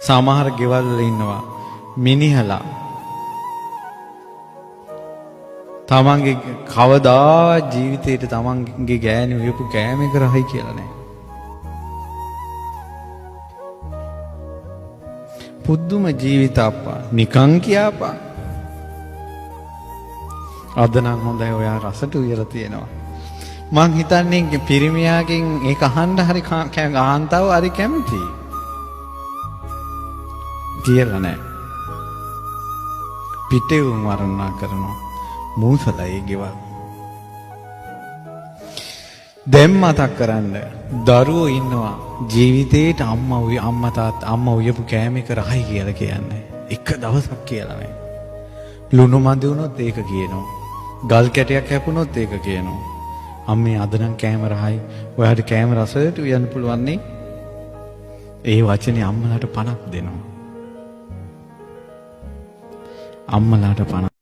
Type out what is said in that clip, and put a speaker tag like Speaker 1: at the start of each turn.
Speaker 1: සමහර ගෙවල් වල ඉන්නවා මිනිහලා තමන්ගේ කවදා ජීවිතේට තමන්ගේ ගෑණි උයපු කෑම එක රහයි කියලා නෑ. පුදුම ජීවිත අප්පා නිකං කියාපා. අද නම් හොඳයි ඔයා රසට උයලා තියෙනවා. මං හිතන්නේ පිරිමියාගෙන් ඒක අහන්න හරි කාන්තාව හරි කැමතියි. කියලා නෑ. පිටේ උන් වර්ණනා කරනවා. මූසලා ඒ ගෙවල්. දැන් මතක් කරන්න දරුවෝ ඉන්නවා ජීවිතේට අම්මා උයපු කෑම එක රහයි කියලා කියන්නේ. එක දවසක් කියලා නෑ. ලුණු මදි වුණොත් ඒක කියනවා. ගල් කැටයක් හැපුණොත් ඒක කියනවා. අම්මේ අද නම් කෑම රහයි. ඔයාට කෑම රසයට උයන්න පුළුවන් නේ. ඒ වචනේ අම්මලාට 50ක් දෙනවා. අම්මලාට 50